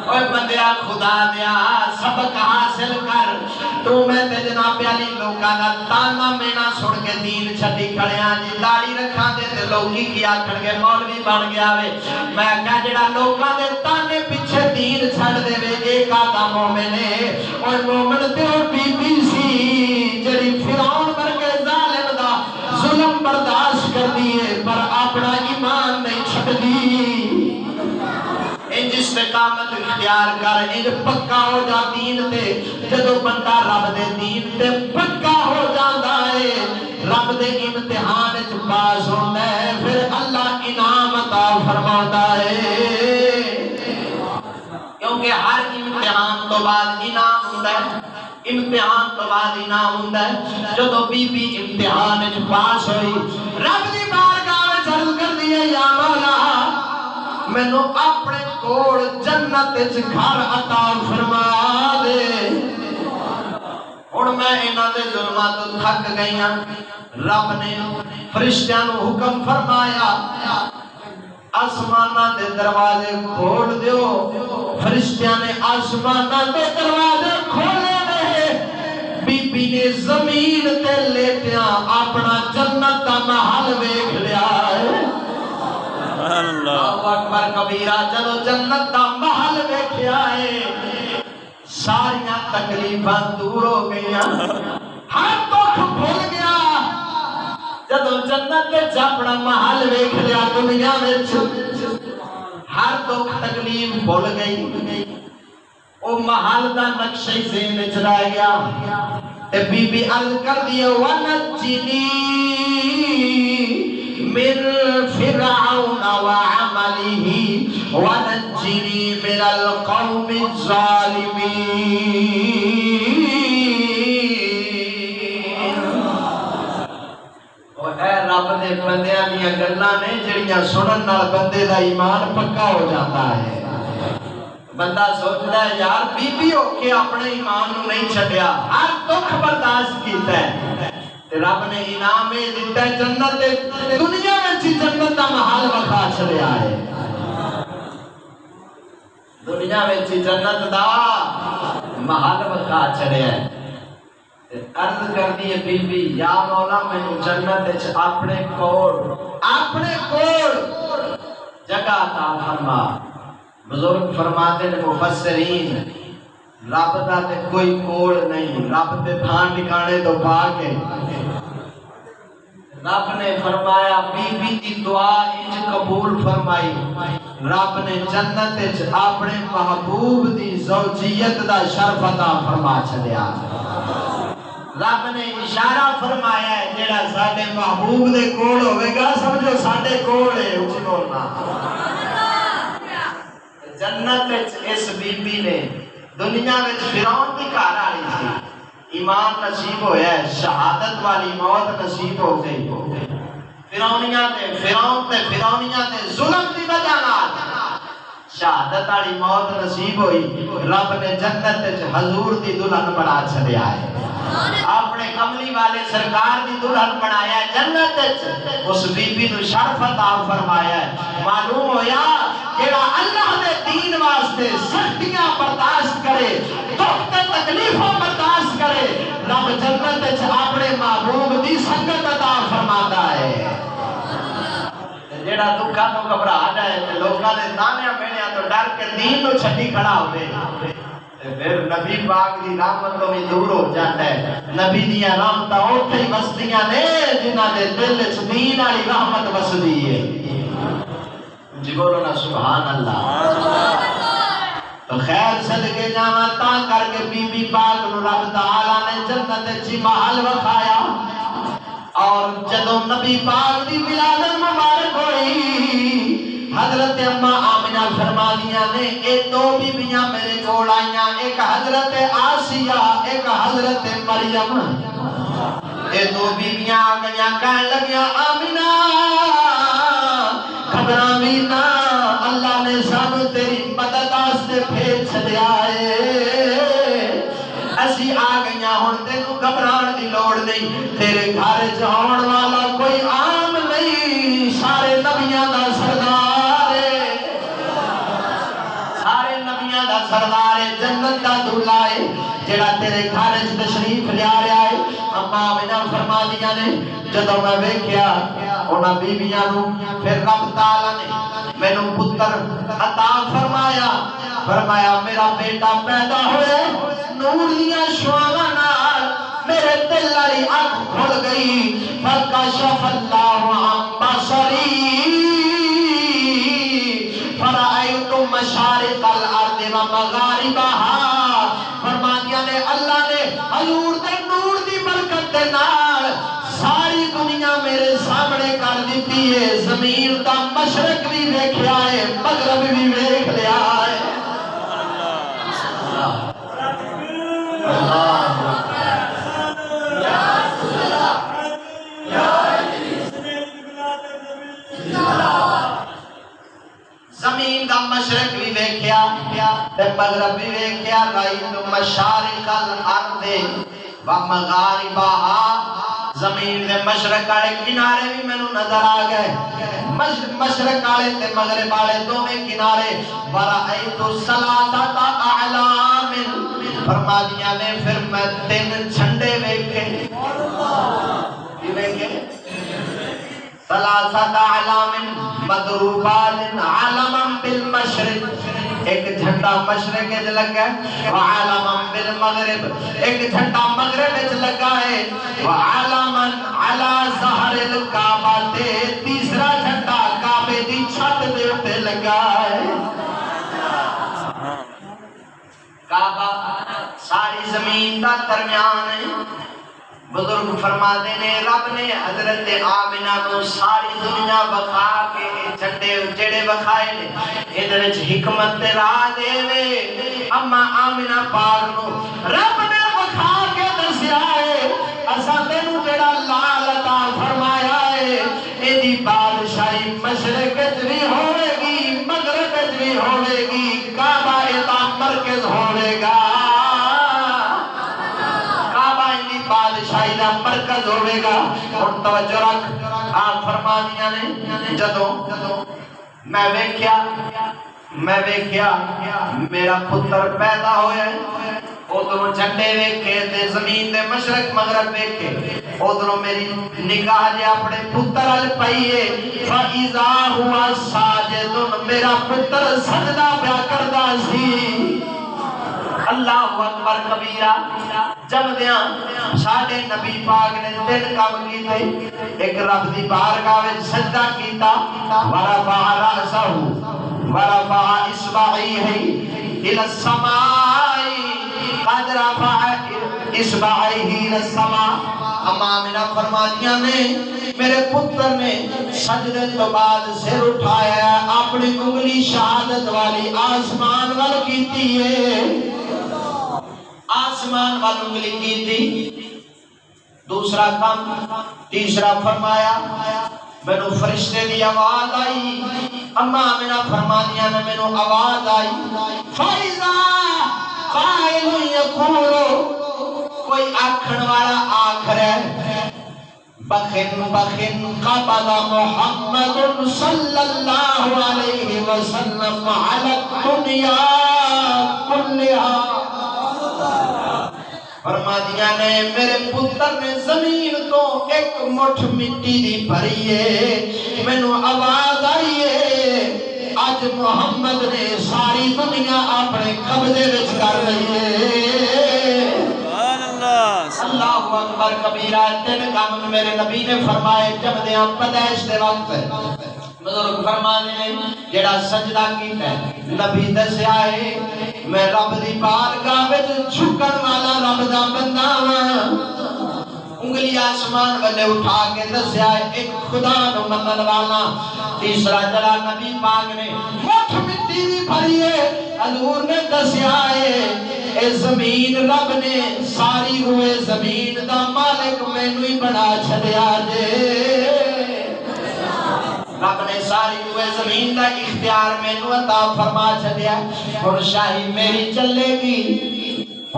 اوے بندے گیا خدا دیا سبق حاصل کر تو میں تے جناب علی لوکاں دا تانا مینا سن کے دین چھڈی کھڑیاں جی داڑھی رکھاں دے تے لوکی کی آکھن گے مولوی بن گیا وے میں کہا جڑا لوکاں دے تانے پیچھے دین چھڈ دے وے اے کا مومن ہے اور مومن تے بی بی سی جڑی فرعون ورگے ظالم دا ظلم برداشت کر دیے پر اپنا ایمان نہیں چھڈدی انج استقامت اختیار کر انج پکا ہو جا دین تے جدو بندہ رب دے دین تے پکا ہو جاندا ہے رب دے امتحان وچ پاس ہوندا ہے پھر اللہ انعام عطا فرماتا ہے کیونکہ ہر امتحان تو بعد انعام ہوندا ہے امتحان تو بعد انعام ہوندا ہے جدو بی بی امتحان وچ پاس ہوئی رب دی بارگاہ وچ عرض کر دی یا مولا مینو اپنے کول جنت وچ گھر عطا فرما دے ہن میں انہاں دے ظلماں تو تھک گئی ہاں رب نے فرشتیاں نو حکم فرمایا آسماناں دے دروازے کھول دیو فرشتیاں نے آسماناں دے دروازے کھولے نے بی بی نے زمین تے لیٹیاں اپنا جنت دا محل ویکھ لیا ہے اللہ اکبر کبیرہ جدو جنت دا محل ویکھیا ہے ساریاں تکلیفاں دور ہو گئیاں ہر دکھ بھول گیا جدو جنت وچ اپنا محل ویکھ لیا دنیا وچ ہر دکھ تکلیف بھول گئی او محل دا نقشہ ذہن وچ رہ گیا تے بی بی عرض کر دی ونجنی من فرعون وعمله ونجني من القوم الظالمين اے رب دے بندیاں دیاں گلاں نے جڑیاں سنن نال بندے دا ایمان پکا ہو جاتا ہے بندہ سوچدا ہے یار بی بی ہو کے اپنے ایمان نو نہیں چھڈیا ہر دکھ برداشت کیتا ہے رب نے انعام دیتا ہے جنت دنیا میں جنت دا محل وکھا چھڑیا ہے دنیا میں جنت دا محل وکھا چھڑیا ہے عرض کر دی بی بی یا مولا مینوں جنت وچ اپنے کول جگہ عطا فرما بزرگ فرماتے ہیں مفسرین رب دا تے کوئی کوڑ نہیں رب تے تھان ٹھکانے تو پا کے رب نے فرمایا بی بی دی دعا انج قبول فرمائی رب نے جنت وچ اپنے محبوب دی زوجیت دا شرف عطا فرما چھڈیا رب نے اشارہ فرمایا ہے جڑا ساڈے محبوب دے کول ہوے گا سمجھو ساڈے کول ہے اونچی بولنا جنت وچ اس بی بی نے دنیا میں فرعون دی گھر والی سی ایمان نصیب ہویا ہے شہادت والی موت نصیب ہو گئی فرعونیاں تے فرعونیاں تے ظلم دی وجہ نال شہادت والی موت نصیب ہوئی رب نے جنت وچ حضور دی دلہن بنا چھڈیا ہے اپنے کملی والے سرکار دی دلہن بنایا ہے جنت وچ اس بی بی نو شرف عطا فرمایا ہے معلوم ہویا جڑا اللہ دے دین واسطے سختیاں برداشت کرے دکھ تے تکلیفاں برداشت کرے رب جنت وچ اپنے محبوب دی سنگت عطا فرماتا ہے جڑا دکھاں تو گھبرا جائے تے لوکاں دے تانیاں میڑیاں تو ڈر کے دین نو چھڈی کھڑا ہوے پھر نبی پاک دی رحمت تو بھی دور ہو جاتا ہے نبی دیاں رحمتاں اوتھے ہی وسدیاں نے جنہاں دے دل وچ دین والی رحمت وسدی ہے جی بولو نا سبحان اللہ تو خیر صدقے جاواں تاں کر کے بی بی پاک نو رب تعالی نے جنت وچ محل وکھایا اور جدوں نبی پاک دی ولادت مبارک ہوئی حضرت اماں آمنہ فرما دیاں نے اے دو بیبیاں میرے کول آئیاں ایک حضرت آسیہ ایک حضرت مریم اے دو بیبیاں آ گئیاں کہنے لگیاں آمنہ گھبراویں نہ اللہ نے سانو تیری مدد واسطے بھیج چھڈیا ہے اسی آ گئیاں ہن تینوں گھبران دی لوڑ نہیں تیرے گھر وچ آਉਣ والا کوئی عام نہیں سارے نبیاں دا سردار سردار جڑا تیرے گھر وچ تشریف لیا رہا ہے اما آمنہ فرما دیا نے جدوں میں ویکھیا انہاں بیبییاں نو پھر رب تعالی نے مینوں پتر عطا فرمایا میرا بیٹا پیدا ہوئے نور دیاں شعاواں نال میرے دل والی اکھ کھل گئی فکشف اللہ عن بصری فرأیت مشارق الارض ومغاربها فرمایا نے اللہ نے حضور دے نور دی برکت دے نال ساری دنیا میرے سامنے کر دیتی ہے زمین دا مشرق بھی ویکھیا ہے مغرب بھی ویکھ لیا ہے زمین دا مشرق بھی ویکھیا تے مغرب بھی ویکھیا رأیت مشارق الارض ومغاربها زمین دے مشرق والے کنارے بھی مینوں نظر آ گئے مشرق والے تے مغرب والے دونوں کنارے ورأیت ثلاثۃ اعلام فرما دیا نے پھر میں 3 جھنڈے ویکھے کی ویکھے ثلاثۃ اعلام مضروبات علما بالمشرق ایک جھنڈا مشرق وچ لگا ہے وعلما بالمغرب ایک جھنڈا مغرب وچ لگا ہے وعلما علی ظہر الکعبہ تیسرا جھنڈا کعبے دی چھت دے اوپر لگا ہے کعبہ ساری زمین دا درمیان ہے بزرگ فرماتے نے رب نے حضرت آمنہ کو ساری دنیا بخا کے جھنڈے جڑے بخائے نے ادھر حکمت راہ دے وے اما آمنہ پاک نو رب نے بخا کے دسیا ہے اساں تینوں جڑا لال عطا فرمایا ہے ایدی بادشاہی مشرق وچ بھی ہوے گی مغرب وچ بھی ہوے گی کعبہ دا مرکز ہوے گا بادشاہی دا مرکز ہوئے گا اور توجہ رکھ آپ فرما دیا نے جدوں میں ویکھیا میرا پتر پیدا ہویا ہے ادھروں جھنڈے ویکھے تے زمین دے مشرق مغرب ویکھے ادھروں میری نگاہ جے اپنے پتر ال پئی ہے فاذا ہوا ساجد میرا پتر سجدہ پیا کردا سی اللہ اکبر کبیرہ جب دیاں ساڑھے نبی پاک نے 3 کام کیتے ایک رب دی بارگاہ وچ سجدہ کیتا ورفع رأسہ ورفع اصبعیہ الى السماء قد رفع اصبعیہ الى السماء اما آمنہ فرما دیا نے میرے پتر نے سجدے تو بعد سر اٹھایا اپنی انگلی شہادت والی آسمان وال کیتی ہے آسمان والوں کے لیے کی تھی دوسرا کام تیسرا فرمایا مینوں فرشتے دی آواز آئی اما آمنہ فرما دیا نے مینوں آواز آئی فائزہ قائل یقول کوئی آکھن والا آکھ رہے بخن قبض محمد صلی اللہ علیہ وسلم علی الدنیا کلہا فرما دیا نے میرے پتر نے زمین تو ایک مٹھ مٹی دی بھری ہے مینوں آواز آئی ہے اج محمد نے ساری دنیا اپنے قبضے وچ کر لئی ہے اللہ اکبر کبیرہ 3 کام میرے نبی نے فرمائے جب دیاں پیدائش دے وقت بزرگ فرمانے نے جڑا سجدہ کیتا ہے نبی دسیا ہے میں رب دی بارگاہ وچ جھکن والا رب دا بندہ ہاں انگلی آسمان والے اٹھا کے دسیا ہے ایک خدا نو منن والا تیسرا جڑا نبی پاک نے مٹھ مٹی دی بھری ہے حضور نے دسیا ہے اے زمین رب نے ساری روئے زمین دا مالک مینوں ہی بنا چھڈیا جے رب نے ساری روئے زمین دا اختیار مینوں عطا فرما چھڈیا اور شاہی میری چلے گی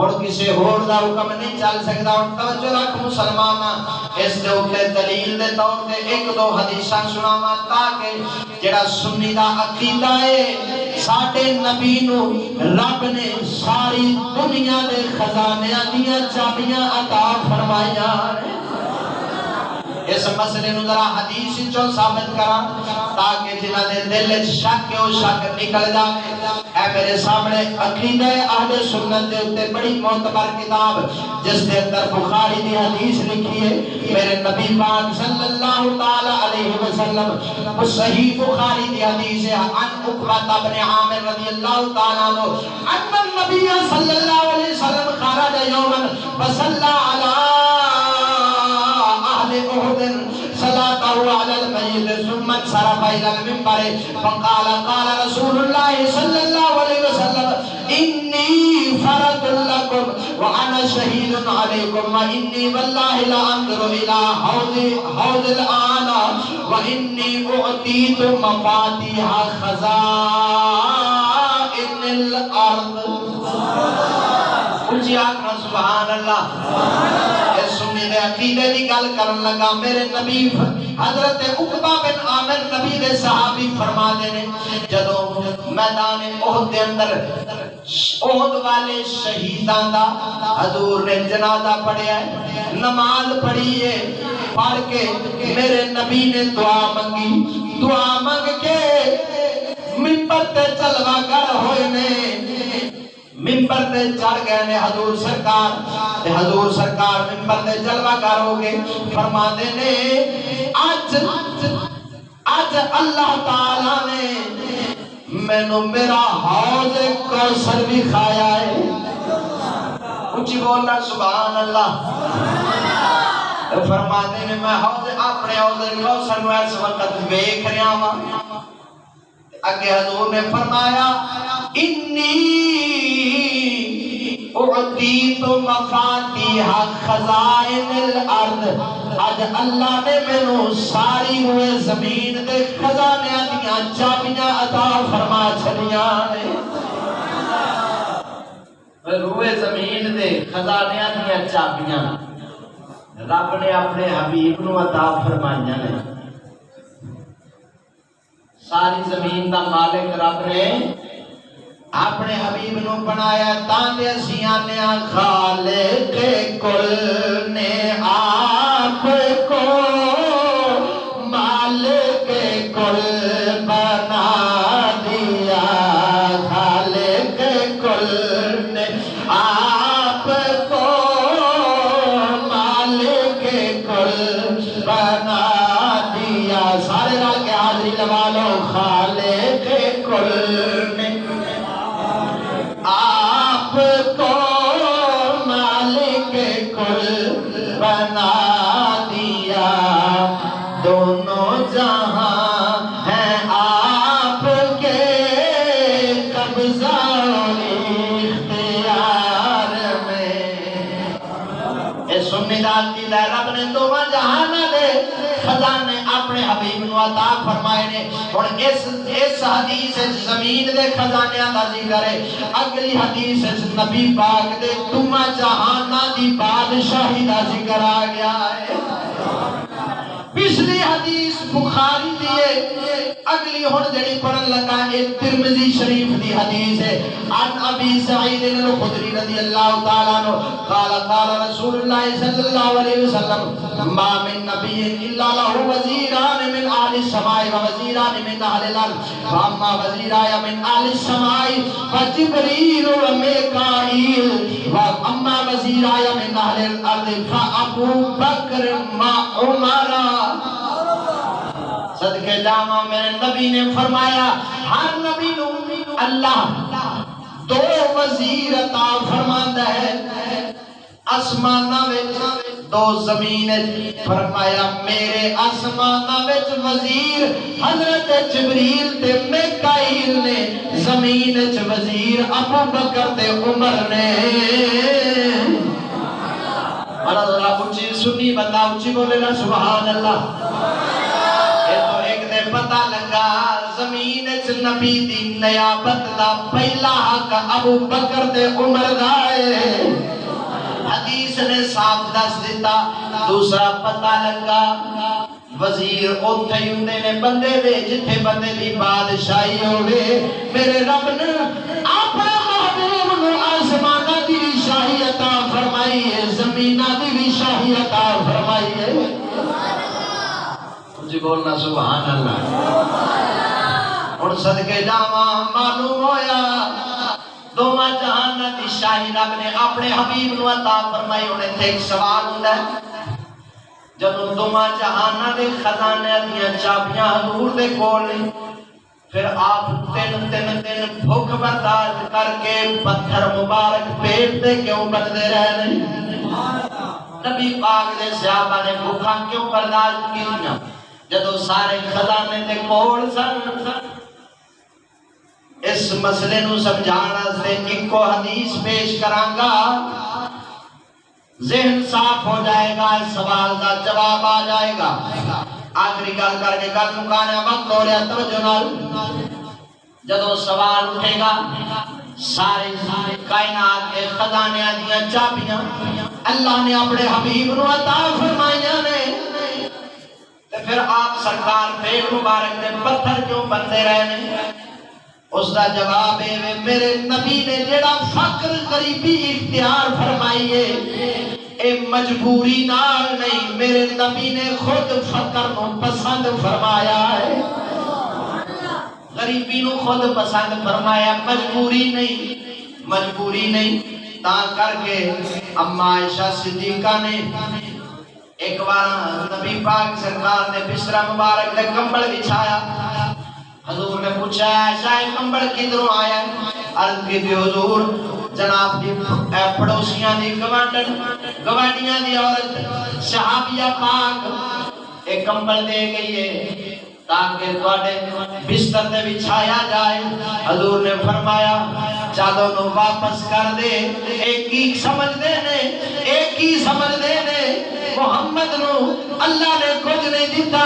اور کسی اور دا حکم نہیں چل سکتا اور توجہ رکھ مسلماناں اس دے اوپر دلیل دے طور تے 1-2 حدیثاں سناواں تاکہ جڑا سنی دا عقیدہ ہے ساڈے نبی نو رب نے ساری دنیا دے خزانیاں دیاں چابیاں عطا فرمائیاں. اس مسئلے نو ذرا حدیث چوں ثابت کراں تاکہ جنہاں دے دل وچ شک ہے او شک نکل جاوے. اے میرے سامنے عقیدہ اہل سنت دے اوتے بڑی معتبر کتاب جس دے اندر بخاری دی حدیث لکھی ہے. میرے نبی پاک صلی اللہ تعالی علیہ وسلم وہ صحیح بخاری دی حدیث ہے عن عقبہ بن عامر رضی اللہ تعالی عنہ ان النبی صلی اللہ علیہ وسلم خرج یوما فصلى على صلاته على الميت ثم انصرف الى المنبر فقال قال رسول الله صلى الله عليه وسلم اني فرط لكم وانا شهيد عليكم واني والله لا انظر الى حوض الان واني اعطيت مفاتيح خزائن الارض. اونچی آنکھ سبحان اللہ. اس سنی دے عقیدے دی گل کرن لگا. میرے نبی حضرت عقبہ بن عامر نبی دے صحابی فرما دے نے جدوں میدان احد دے اندر احد والے شہیداں دا حضور نے جنازہ پڑھیا ہے, نماز پڑھی ہے, پڑھ کے میرے نبی نے دعا منگی. دعا منگ کے منبر تے چلوا کر ہوئے نے, منبر تے چڑھ گئے نے حضور سرکار. تے حضور سرکار منبر تے جلوہ گر ہو گئے. فرماندے نے اج اللہ تعالی نے مینوں میرا حوض کوثر بھی کھایا ہے. اونچی بولنا سبحان اللہ. فرماندے نے میں حوض اپنے حوض کوثر نو اس وقت ویکھ رہا ہاں. اگے حضور نے فرمایا انی اعطیت مفاتیح خزائن الارض. اج اللہ نے مینوں ساری ہوئے زمین دے خزانیاں دیاں چابیاں عطا فرما چھڑیاں نے. روئے زمین دے خزانیاں دیاں چابیاں رب نے اپنے حبیب نو عطا فرمائیاں نے. ساری زمین دا مالک رب نے اپنے حبیب نو بنایا. تاندے اسی آنے خالق کل نے آپ کو مالک کل بنا دیا. خالق کل نے آپ کو مالک کل بنا دیا. سارے رل کے حاضری لگا لو. خالق کل نے آپ کو مالک کل بنا دیا. دونوں جہاں ہیں آپ کے قبضہ اور اختیار میں. اے سنی داد کی رب نے دونوں جہاں دے خزانے اپنے حبیب نو عطا فرمائے نے. اور اس حدیث زمین دے خزانیاں دا ذکر ہے. اگلی حدیث نبی پاک دے دوواں جہاناں دی بادشاہی دا ذکر آ گیا ہے. پچھلی حدیث بخاری دی ہے. اگلی ہن جڑی پڑھن لگا ہے ترمذی شریف دی حدیث ہے. عن ابی سعید الخدری رضی اللہ تعالی عنہ قال قال رسول اللہ صلی اللہ علیہ وسلم ما من نبی الا له وزیران من اہل السماء ووزیران من اہل الارض فاما وزیرای من اہل السماء فجبریل ومیکائیل واما وزیرای من اہل الارض فابو بکر وعمر. صدقے جامع میرے نبی نے فرمایا ہر نبی نو اللہ دو وزیر عطا فرماندا ہے. آسماناں وچ دو زمین. فرمایا میرے آسماناں وچ وزیر حضرت جبریل تے میکائیل نے, زمین وچ وزیر ابو بکر تے عمر نے. اللہ اونچی سنی بندہ اونچی بولے نا سبحان اللہ. پتہ لگا زمین وچ نبی دی نیابت دا پہلا حق ابو بکر تے عمر دا ہے. حدیث نے صاف دس دیتا. دوسرا پتہ لگا وزیر اوتھے ہی ہوندے نے بندے دے جتھے بندے دی بادشاہی ہوے میرے رب نے اپنے محبوب نو آسماناں دی بھی شاہی عطا فرمائی ہے زمیناں دی بھی شاہی عطا فرمائی ہے جی بولنا سبحان اللہ اور صدقے جاواں معلوم ہویا دوواں جہاناں دی شاہی رب نے اپنے حبیب نو عطا فرمائی ہونے تے ایک سوال ہوندا ہے جدوں دوواں جہاناں دے خزانے دیاں چابیاں حضور دے کول نے پھر آپ تین بھوک برداشت کر کے پتھر مبارک پیٹ دے کیوں بندے رہے نبی پاک دے صحابہ نے بھوکاں کیوں برداشت کیتیاں جدوں سارے خزانے دے کول سن اس مسئلے نو سمجھانا سے ایک حدیث پیش کرانگا ذہن صاف ہو جائے گا اس سوال دا جواب آ جائے گا آخری گل کر کے گل مکانے وقت ہو رہا توجہ نال جدوں سوال اٹھے گا سارے کائنات کے خزانے دیاں چابیاں اللہ نے اپنے حبیب نو عطا فرمائیاں نے تے پھر آپ سرکار پیٹ مبارک دے پتھر کیوں بندے رہنے اس دا جواب ہے میرے نبی نے جڑا فقر غریبی اختیار فرمائی ہے اے مجبوری نال نہیں میرے نبی نے خود فقر نو پسند فرمایا ہے غریبی نو خود پسند فرمایا مجبوری نہیں تا کر کے اما عائشہ صدیقہ نے ایک بار نبی پاک سرکار نے بستر مبارک دے کمبل بچھایا حضور نے پوچھا عائشہ کمبل کدھروں آیا عرض کی تھی حضور جناب دی پڑوسیاں دی گوانڈیاں دی عورت صحابیہ پاک ایک کمبل دے گئی ہے تاکہ تواڈے بستر تے بچھایا جائے حضور نے فرمایا چادر نو واپس کر دے ایک ہی سمجھ دے نے محمد نو اللہ نے کچھ نہیں دیتا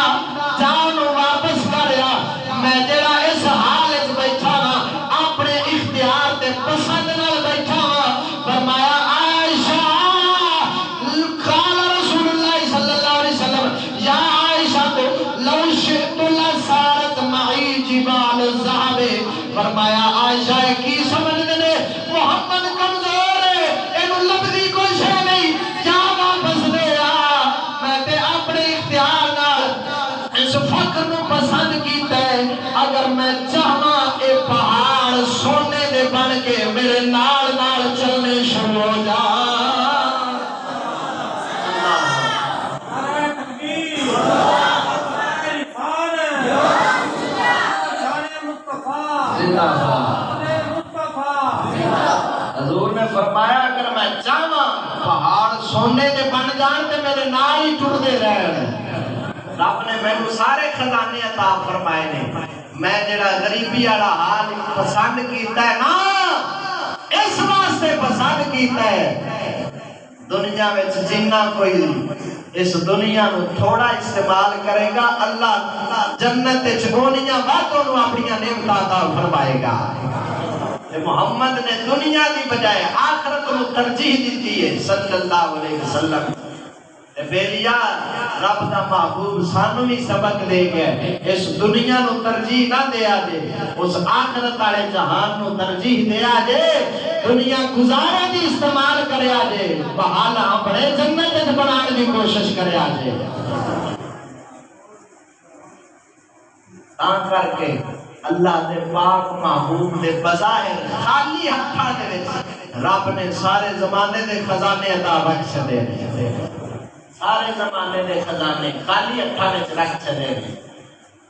جانو واپس کریا میں جڑا اس حالت بیٹھا ہاں اپنے اختیار تے پسند نال بیٹھا ہاں فرمایا عائشہ قال رسول اللہ صلی اللہ علیہ وسلم یا عائشہ تو لو شئت لصارت معی جبال الذهب فرمایا عائشہ کی سمجھ نے محمد کمزور ہے اینو لبدی کوئی شے نہیں جا واپس دے آ میں تے اپنے اختیار نال اس فقر نو پسند کیتا ہے اگر میں چاہاں اے پہاڑ سونے دے بن کے میرے نال نال چلنے شروع ہو جا حضور نے فرمایا اگر میں چاہاں پہاڑ سونے دے بن جان تے میرے نال ہی ٹر دے رہن رب نے میں سارے خزانے عطا فرمائے نے میں جڑا غریبی والا حال پسند کیتا ہے نا اس واسطے پسند کیتا ہے دنیا وچ جنہ کوئی اس دنیا نو تھوڑا استعمال کرے گا اللہ جنت وچ اونیاں وعدوں نو اپنی نعمتاں عطا فرمائے گا محمد نے دنیا دی بجائے آخرت نو ترجیح دیتی ہے صلی اللہ علیہ وسلم بیلیا رب دا محبوب سانو بھی سبق دے گیا اس دنیا نو ترجیح نہ دیا جے اس آخرت والے جہان نو ترجیح دیا جے دنیا گزارا دی استعمال کریا جے بحال اپنے جنت بنانے کی کوشش کریا جے تاں کر کے اللہ دے پاک محبوب دے بظاہر خالی ہتھاں دے وچ رب نے سارے زمانے دے خزانے عطا بخش دے سارے زمانے دے خزانے خالی ہتھاں وچ رکھ چھڑے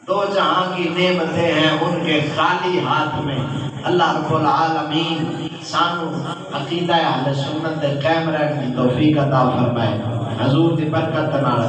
دو جہاں کی نعمتیں ہیں ان کے خالی ہاتھ میں اللہ رب العالمین سانو عقیدہ اہل سنت قائم رکھنے کی توفیق عطا فرمائے حضور دی برکت نال